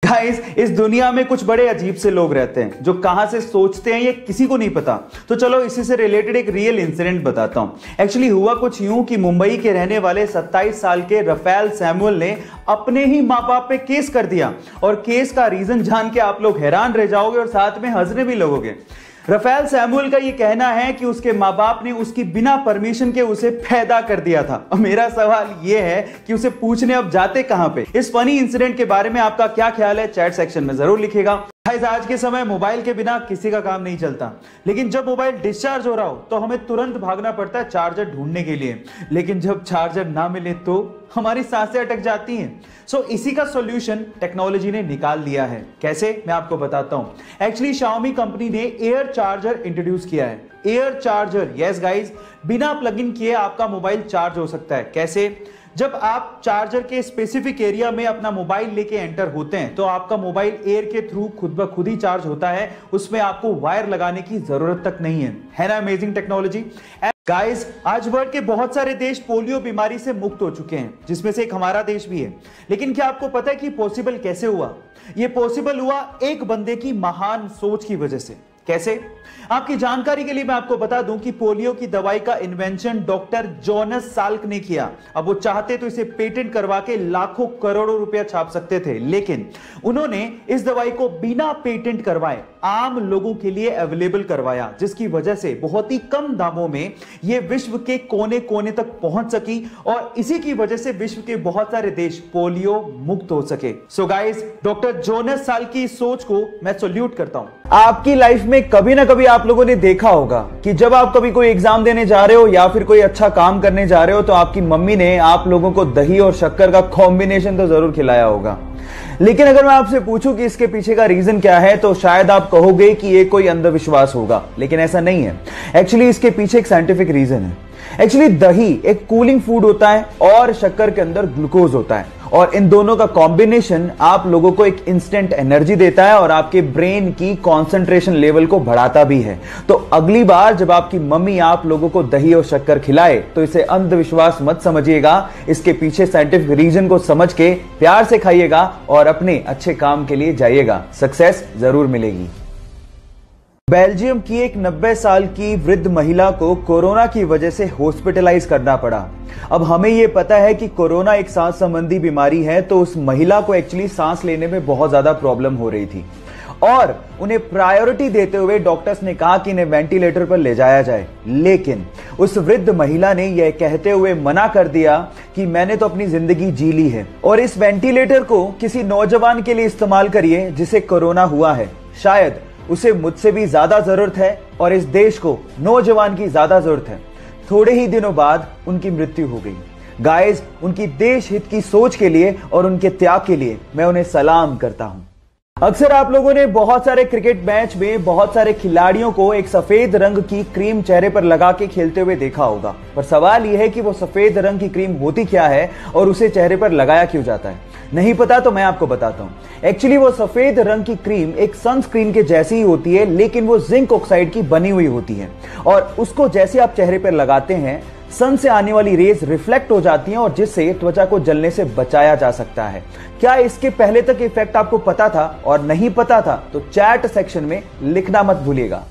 Guys, इस दुनिया में कुछ बड़े अजीब से लोग रहते हैं जो कहां से सोचते हैं ये किसी को नहीं पता। तो चलो इसी से रिलेटेड एक रियल इंसिडेंट बताता हूं। एक्चुअली हुआ कुछ यूं कि मुंबई के रहने वाले 27 साल के रफेल सैमुअल ने अपने ही मां बाप पे केस कर दिया, और केस का रीजन जान के आप लोग हैरान रह जाओगे और साथ में हंसने भी लगोगे। रफेल सैमुअल का यह कहना है कि उसके मां बाप ने उसकी बिना परमिशन के उसे पैदा कर दिया था। अब मेरा सवाल यह है कि उसे पूछने अब जाते कहां पे। इस फनी इंसिडेंट के बारे में आपका क्या ख्याल है, चैट सेक्शन में जरूर लिखिएगा। आज के समय मोबाइल के बिना किसी का काम नहीं चलता, लेकिन जब मोबाइल डिस्चार्ज हो रहा हो तो हमें तुरंत भागना पड़ता है चार्जर ढूंढने के लिए, लेकिन जब चार्जर ना मिले तो हमारी सांसें अटक जाती हैं। सो इसी का सॉल्यूशन टेक्नोलॉजी ने निकाल लिया है। कैसे, मैं आपको बताता हूं। एक्चुअली Xiaomi कंपनी ने एयर चार्जर इंट्रोड्यूस किया है। एयर चार्जर, यस गाइस, बिना प्लग इन किए आपका मोबाइल चार्ज हो सकता है। कैसे? जब आप चार्जर के स्पेसिफिक एरिया में अपना मोबाइल लेके एंटर होते हैं तो आपका मोबाइल एयर के थ्रू खुद ब खुद ही चार्ज होता है, उसमें आपको वायर लगाने की जरूरत तक नहीं है ना अमेजिंग टेक्नोलॉजी। गाइस, आज वर्ल्ड के बहुत सारे देश पोलियो बीमारी से मुक्त हो चुके हैं, जिसमें से एक हमारा देश भी है। लेकिन क्या आपको पता है कि पॉसिबल कैसे हुआ? यह पॉसिबल हुआ एक बंदे की महान सोच की वजह से। कैसे? आपकी जानकारी के लिए मैं आपको बता दूं कि पोलियो की दवाई का इन्वेंशन डॉक्टर जोनास साल्क ने किया। अब वो चाहते तो इसे पेटेंट करवा के लाखों करोड़ों रुपया छाप सकते थे, लेकिन उन्होंने इस दवाई को बिना पेटेंट करवाए आम लोगों के लिए अवेलेबल करवाया, जिसकी वजह से बहुत ही कम दामों में यह विश्व के कोने कोने तक पहुंच सकी, और इसी की वजह से विश्व के बहुत सारे देश पोलियो मुक्त हो सके। So guys, doctor Jonas Salk की सोच को मैं सैल्यूट करता हूं। आपकी लाइफ में कभी ना कभी आप लोगों ने देखा होगा कि जब आप कभी कोई एग्जाम देने जा रहे हो या फिर कोई अच्छा काम करने जा रहे हो तो आपकी मम्मी ने आप लोगों को दही और शक्कर का कॉम्बिनेशन तो जरूर खिलाया होगा। लेकिन अगर मैं आपसे पूछूं कि इसके पीछे का रीजन क्या है तो शायद आप कहोगे कि ये कोई अंधविश्वास होगा, लेकिन ऐसा नहीं है। एक्चुअली इसके पीछे एक साइंटिफिक रीजन है। एक्चुअली दही एक कूलिंग फूड होता है और शक्कर के अंदर ग्लूकोज होता है, और इन दोनों का कॉम्बिनेशन आप लोगों को एक इंस्टेंट एनर्जी देता है और आपके ब्रेन की कंसंट्रेशन लेवल को बढ़ाता भी है। तो अगली बार जब आपकी मम्मी आप लोगों को दही और शक्कर खिलाए तो इसे अंधविश्वास मत समझिएगा, इसके पीछे साइंटिफिक रीजन को समझ के प्यार से खाइएगा और अपने अच्छे काम के लिए जाइएगा, सक्सेस जरूर मिलेगी। बेल्जियम की एक 90 साल की वृद्ध महिला को कोरोना की वजह से हॉस्पिटलाइज करना पड़ा। अब हमें यह पता है कि कोरोना एक सांस संबंधी बीमारी है, तो उस महिला को एक्चुअली सांस लेने में बहुत ज्यादा प्रॉब्लम हो रही थी, और उन्हें प्रायोरिटी देते हुए डॉक्टर्स ने कहा कि इन्हें वेंटिलेटर पर ले जाया जाए। लेकिन उस वृद्ध महिला ने यह कहते हुए मना कर दिया कि मैंने तो अपनी जिंदगी जी ली है, और इस वेंटिलेटर को किसी नौजवान के लिए इस्तेमाल करिए जिसे कोरोना हुआ है। शायद उसे मुझसे भी ज्यादा जरूरत है और इस देश को नौजवान की ज्यादा जरूरत है। थोड़े ही दिनों बाद उनकी मृत्यु हो गई। गाइस, उनकी देश हित की सोच के लिए और उनके त्याग के लिए मैं उन्हें सलाम करता हूं। अक्सर आप लोगों ने बहुत सारे क्रिकेट मैच में बहुत सारे खिलाड़ियों को एक सफेद रंग की क्रीम चेहरे पर लगा के खेलते हुए देखा होगा, पर सवाल यह है कि वो सफेद रंग की क्रीम होती क्या है और उसे चेहरे पर लगाया क्यों जाता है? नहीं पता तो मैं आपको बताता हूं। एक्चुअली वो सफेद रंग की क्रीम एक सनस्क्रीन के जैसी ही होती है, लेकिन वो जिंक ऑक्साइड की बनी हुई होती है, और उसको जैसे आप चेहरे पर लगाते हैं सन से आने वाली रेज रिफ्लेक्ट हो जाती हैं और जिससे त्वचा को जलने से बचाया जा सकता है। क्या इसके पहले तक इफेक्ट आपको पता था और नहीं पता था तो चैट सेक्शन में लिखना मत भूलिएगा।